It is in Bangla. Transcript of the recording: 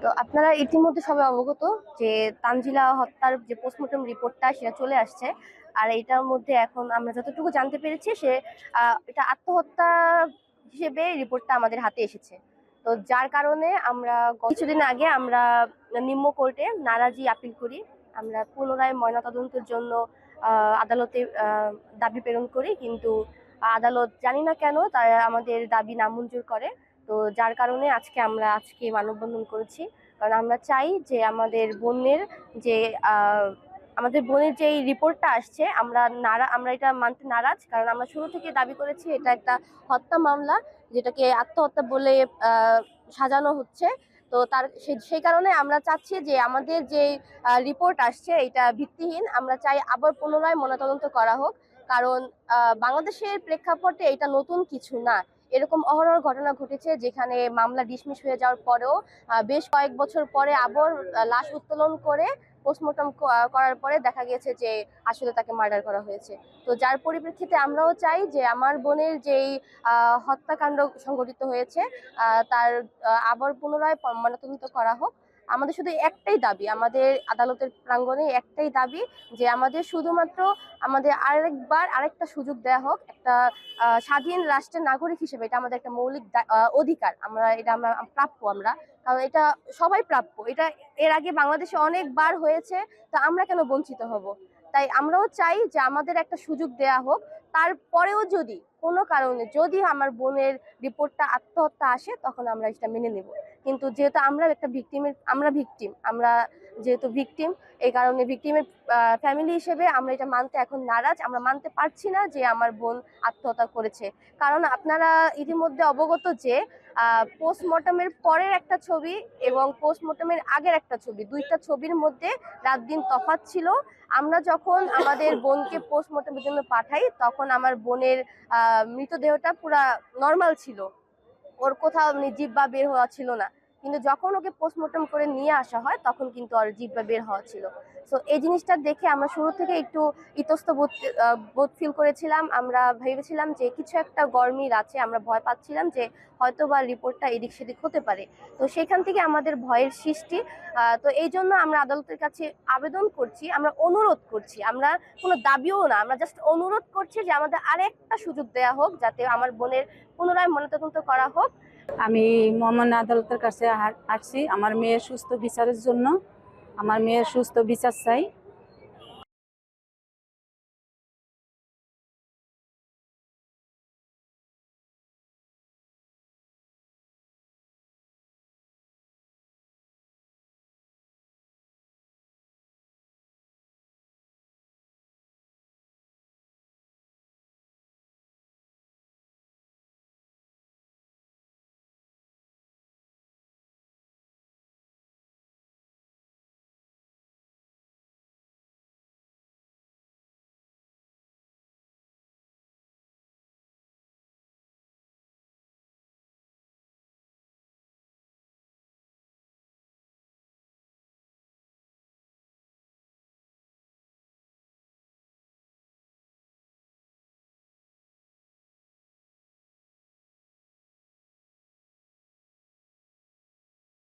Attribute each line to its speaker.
Speaker 1: তো আপনারা ইতিমধ্যে সবাই অবগত যে তানজিলা হত্যার যে পোস্টমর্টম রিপোর্টটা সেটা চলে আসছে। আর এটার মধ্যে এখন আমরা যতটুকু জানতে পেরেছি সে এটা আত্মহত্যা হিসেবে রিপোর্টটা আমাদের হাতে এসেছে। তো যার কারণে আমরা কিছুদিন আগে আমরা নিম্ন কোর্টে নারাজি আপিল করি। আমরা পুনরায় ময়নাতদন্তের জন্য আদালতে দাবি প্রেরণ করি, কিন্তু আদালত জানি না কেন তারা আমাদের দাবি নামঞ্জুর করে। তো যার কারণে আজকে মানববন্ধন করেছি। কারণ আমরা চাই যে যে আহ, আমাদের বোনের যে রিপোর্টটা আসছে, আমরা এটা মানতে নারাজ। কারণ আমরা শুরু থেকে দাবি করেছি এটা একটা হত্যা মামলা, যেটাকে আত্মহত্যা বলে সাজানো হচ্ছে। তো সেই কারণে আমরা চাচ্ছি যে আমাদের যে রিপোর্ট আসছে এটা ভিত্তিহীন। আমরা চাই আবার পুনরায় ময়নাতদন্ত করা হোক। কারণ বাংলাদেশের প্রেক্ষাপটে এটা নতুন কিছু না। এরকম অহরহ ঘটনা ঘটেছে যেখানে মামলা ডিসমিস হয়ে যাওয়ার পরেও বেশ কয়েক বছর পরে আবার লাশ উত্তোলন করে পোস্টমর্টম করার পরে দেখা গেছে যে আসলে তাকে মার্ডার করা হয়েছে। তো যার পরিপ্রেক্ষিতে আমরাও চাই যে আমার বোনের যেই হত্যাকাণ্ড সংঘটিত হয়েছে তার আবার পুনরায় ময়নাতদন্ত করা হোক। আমাদের শুধু একটাই দাবি, আমাদের আদালতের প্রাঙ্গণে একটাই দাবি, যে আমাদের শুধুমাত্র আমাদের আরেকটা সুযোগ দেওয়া হোক। একটা স্বাধীন রাষ্ট্রের নাগরিক হিসেবে এটা আমাদের একটা মৌলিক অধিকার। আমরা প্রাপ্য। কারণ এটা সবাই প্রাপ্য। এটা এর আগে বাংলাদেশে অনেকবার হয়েছে, তা আমরা কেন বঞ্চিত হব? তাই আমরাও চাই যে আমাদের একটা সুযোগ দেয়া হোক। তারপরেও যদি কোনো কারণে যদি আমার বোনের রিপোর্টটা আত্মহত্যা আসে, তখন আমরা এটা মেনে নেব। কিন্তু যেহেতু আমরা যেহেতু ভিকটিম, এই কারণে ভিকটিমের ফ্যামিলি হিসেবে আমরা এটা মানতে এখন নারাজ। আমরা মানতে পারছি না যে আমার বোন আত্মহত্যা করেছে। কারণ আপনারা ইতিমধ্যে অবগত যে পোস্টমর্টমের পরের একটা ছবি এবং পোস্টমর্টমের আগের একটা ছবি, দুইটা ছবির মধ্যে রাত দিন তফাৎ ছিল। আমরা যখন আমাদের বোনকে পোস্টমর্টমের জন্য পাঠাই, তখন আমার বোনের মৃতদেহটা পুরা নর্মাল ছিল, ওর কোথাও জিহ্বা বের হওয়া ছিল না। কিন্তু যখন ওকে পোস্টমর্টম করে নিয়ে আসা হয়, তখন কিন্তু ওর জিহ্বা বের হওয়া ছিল। সো এই জিনিসটা দেখে আমরা শুরু থেকে একটু ইতস্ত বোধ ফিল করেছিলাম। আমরা ভেবেছিলাম যে কিছু একটা গরমিল আছে। আমরা ভয় পাচ্ছিলাম যে হয়তো বা রিপোর্টটা এদিক সেদিক হতে পারে। তো সেখান থেকে আমাদের ভয়ের সৃষ্টি। তো এই জন্য আমরা আদালতের কাছে আবেদন করছি, আমরা অনুরোধ করছি। আমরা কোনো দাবিও না, আমরা জাস্ট অনুরোধ করছি যে আমাদের আরেকটা সুযোগ দেওয়া হোক, যাতে আমার বোনের পুনরায় ময়নাতদন্ত করা হোক।
Speaker 2: আমি মহামান্য আদালতের কাছে আসছি আমার মেয়ের সুস্থ বিচারের জন্য। আমার মেয়ের সুস্থ বিচার চাই।